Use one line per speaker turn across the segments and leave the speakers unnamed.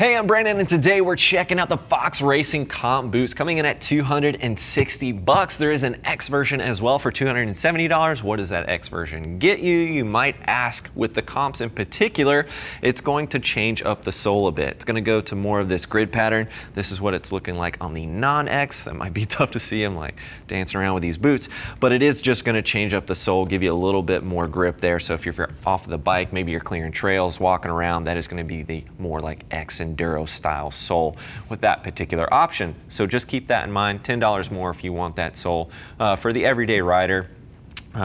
Hey, I'm Brandon, and today we're checking out the Fox Racing comp boots coming in at $260. There is an X version as well for $270. What does that X version get you? You might ask. With the comps in particular, it's going to change up the sole a bit. It's going to go to more of this grid pattern. This is what it's looking like on the non-X. That might be tough to see him like dancing around with these boots, but it is just going to change up the sole, give you a little bit more grip there. So if you're off of the bike, maybe you're clearing trails, walking around, that is going to be the more like X Enduro style sole with that particular option. So just keep that in mind. $10 more if you want that sole. For the everyday rider,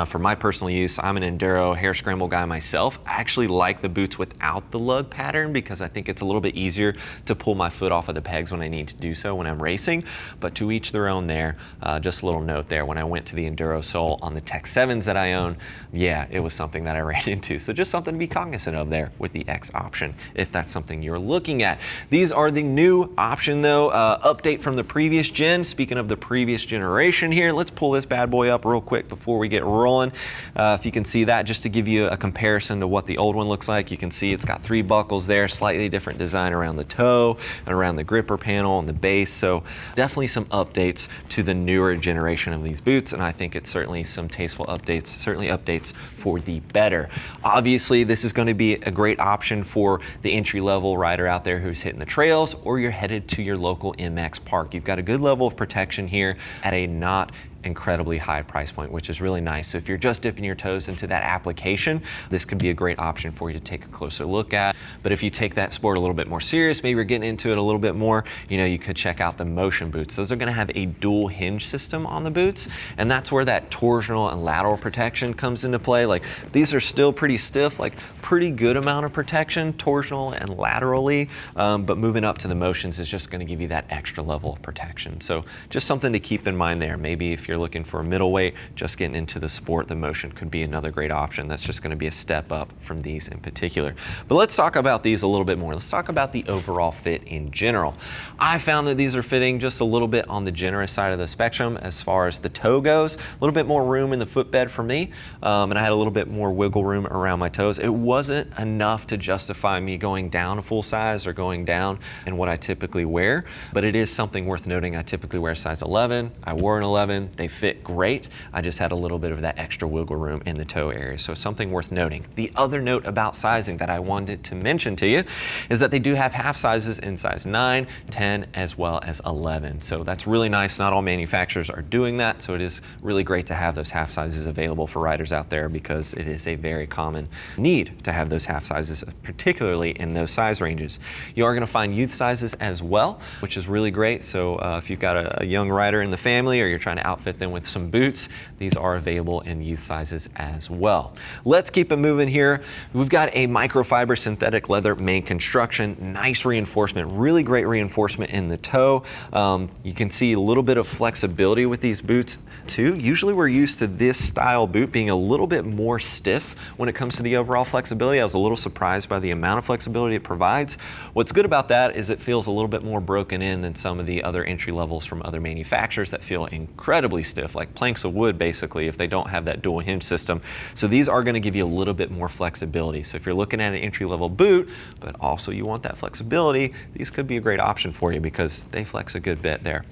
for my personal use, I'm an Enduro hair scramble guy myself. I actually like the boots without the lug pattern because I think it's a little bit easier to pull my foot off of the pegs when I need to do so when I'm racing, but to each their own there. Just a little note there, when I went to the Enduro sole on the Tech 7s that I own, yeah, it was something that I ran into. So just something to be cognizant of there with the X option, if that's something you're looking at. These are the new option though, update from the previous gen. Speaking of the previous generation here, let's pull this bad boy up real quick before we get rolling. If you can see that, just to give you a comparison to what the old one looks like, you can see it's got 3 buckles there, slightly different design around the toe and around the gripper panel and the base. So definitely some updates to the newer generation of these boots, and I think it's certainly some tasteful updates, certainly updates for the better. Obviously, this is going to be a great option for the entry-level rider out there who's hitting the trails, or you're headed to your local MX park. You've got a good level of protection here at a not incredibly high price point, which is really nice. So if you're just dipping your toes into that application, this could be a great option for you to take a closer look at. But if you take that sport a little bit more serious, maybe you're getting into it a little bit more, you could check out the motion boots. Those are going to have a dual hinge system on the boots, and that's where that torsional and lateral protection comes into play. Like, these are still pretty stiff, like pretty good amount of protection torsional and laterally, but moving up to the motions is just going to give you that extra level of protection. So just something to keep in mind there. Maybe if you're looking for a middleweight, just getting into the sport, the motion could be another great option. That's just going to be a step up from these in particular. But let's talk about these a little bit more. Let's talk about the overall fit in general. I found that these are fitting just a little bit on the generous side of the spectrum as far as the toe goes. A little bit more room in the footbed for me, and I had a little bit more wiggle room around my toes. It wasn't enough to justify me going down a full size or going down in what I typically wear, but it is something worth noting. I typically wear a size 11. I wore an 11. They fit great. I just had a little bit of that extra wiggle room in the toe area, so something worth noting. The other note about sizing that I wanted to mention to you is that they do have half sizes in size 9, 10, as well as 11. So that's really nice. Not all manufacturers are doing that, so it is really great to have those half sizes available for riders out there because it is a very common need to have those half sizes, particularly in those size ranges. You are going to find youth sizes as well, which is really great. So if you've got a young rider in the family or you're trying to outfit them with some boots, these are available in youth sizes as well. Let's keep it moving here. We've got a microfiber synthetic leather main construction, nice reinforcement, really great reinforcement in the toe. You can see a little bit of flexibility with these boots too. Usually we're used to this style boot being a little bit more stiff when it comes to the overall flexibility. I was a little surprised by the amount of flexibility it provides. What's good about that is it feels a little bit more broken in than some of the other entry levels from other manufacturers that feel incredibly stiff, like planks of wood basically, if they don't have that dual hinge system. So these are going to give you a little bit more flexibility. So if you're looking at an entry-level boot, but also you want that flexibility, these could be a great option for you because they flex a good bit there.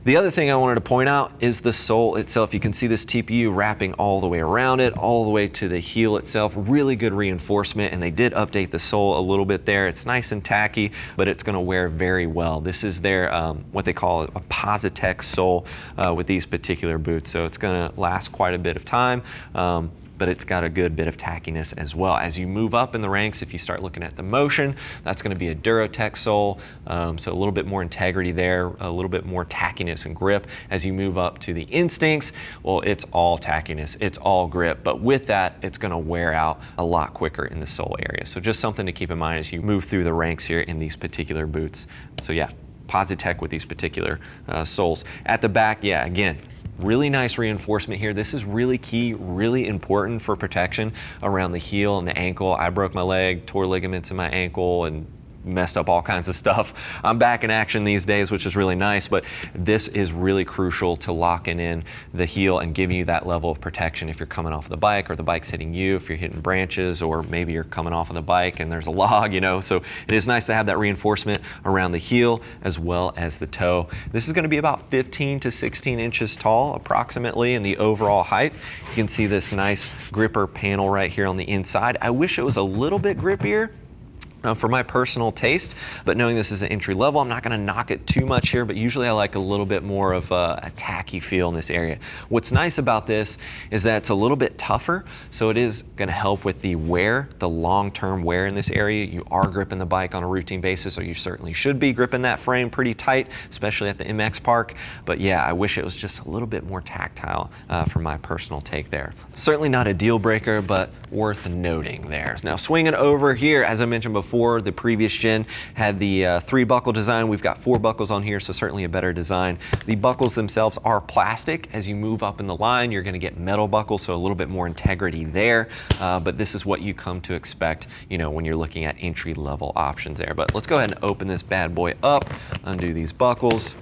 The other thing I wanted to point out is the sole itself. You can see this TPU wrapping all the way around it, all the way to the heel itself. Really good reinforcement, and they did update the sole a little bit there. It's nice and tacky, but it's going to wear very well. This is their what they call a Positech sole with these particular boots, so it's going to last quite a bit of time. But it's got a good bit of tackiness as well. As you move up in the ranks, if you start looking at the motion, that's going to be a Durotech sole, so a little bit more integrity there, a little bit more tackiness and grip. As you move up to the Instincts, well, it's all tackiness, it's all grip, but with that, it's going to wear out a lot quicker in the sole area. So just something to keep in mind as you move through the ranks here in these particular boots. So yeah, Positech with these particular soles. At the back, yeah, again, really nice reinforcement here. This is really key, really important for protection around the heel and the ankle. I broke my leg, tore ligaments in my ankle, and messed up all kinds of stuff. I'm back in action these days, which is really nice, but this is really crucial to locking in the heel and giving you that level of protection if you're coming off of the bike or the bike's hitting you, if you're hitting branches, or maybe you're coming off of the bike and there's a log, you know. So it is nice to have that reinforcement around the heel as well as the toe. This is going to be about 15 to 16 inches tall approximately in the overall height. You can see this nice gripper panel right here on the inside. I wish it was a little bit grippier. For my personal taste, but knowing this is an entry level, I'm not going to knock it too much here, but usually I like a little bit more of a tacky feel in this area. What's nice about this is that it's a little bit tougher, so it is going to help with the wear, the long-term wear in this area. You are gripping the bike on a routine basis, or you certainly should be gripping that frame pretty tight, especially at the MX Park. But yeah, I wish it was just a little bit more tactile for my personal take there. Certainly not a deal breaker, but worth noting there. Now swinging over here, as I mentioned before, the previous gen had the 3 buckle design. We've got 4 buckles on here, so certainly a better design. The buckles themselves are plastic. As you move up in the line, you're going to get metal buckles, so a little bit more integrity there. But this is what you come to expect, you know, when you're looking at entry-level options there. But let's go ahead and open this bad boy up, undo these buckles.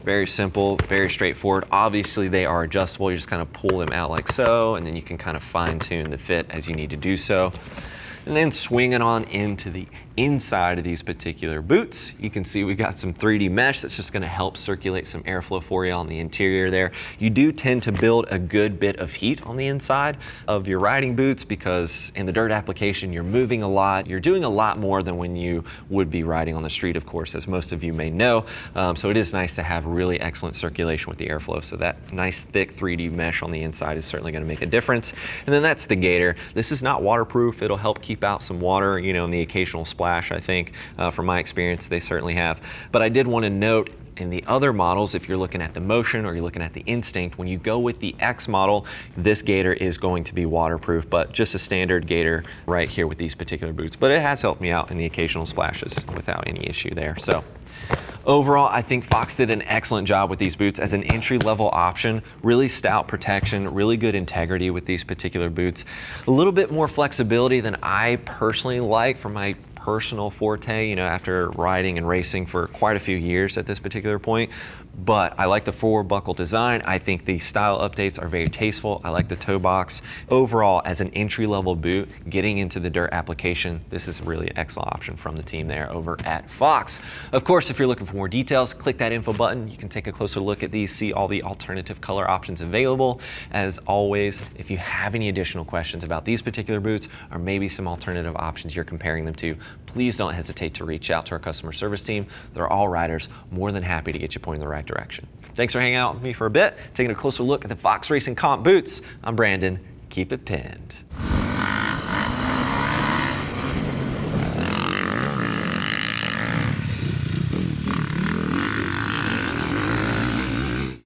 Very simple, very straightforward. Obviously they are adjustable. You just kind of pull them out like so, and then you can kind of fine tune the fit as you need to do so. And then swinging on into the inside of these particular boots, you can see we got some 3D mesh that's just going to help circulate some airflow for you on the interior there. You do tend to build a good bit of heat on the inside of your riding boots because in the dirt application you're moving a lot. You're doing a lot more than when you would be riding on the street, of course, as most of you may know. So it is nice to have really excellent circulation with the airflow. So that nice thick 3D mesh on the inside is certainly going to make a difference. And then that's the gaiter. This is not waterproof. It'll help keep out some water, you know, in the occasional splash, I think. From my experience, they certainly have. But I did want to note in the other models, if you're looking at the Motion or you're looking at the Instinct, when you go with the X model, this gaiter is going to be waterproof, but just a standard gaiter right here with these particular boots. But it has helped me out in the occasional splashes without any issue there. So overall, I think Fox did an excellent job with these boots as an entry-level option. Really stout protection, really good integrity with these particular boots. A little bit more flexibility than I personally like for my personal forte, you know, after riding and racing for quite a few years at this particular point. But I like the 4 buckle design. I think the style updates are very tasteful. I like the toe box. Overall, as an entry-level boot, getting into the dirt application, this is really an excellent option from the team there over at Fox. Of course, if you're looking for more details, click that info button. You can take a closer look at these, see all the alternative color options available. As always, if you have any additional questions about these particular boots or maybe some alternative options you're comparing them to, please don't hesitate to reach out to our customer service team. They're all riders, more than happy to get you pointed in the right direction. Thanks for hanging out with me for a bit, taking a closer look at the Fox Racing Comp boots. I'm Brandon. Keep it pinned.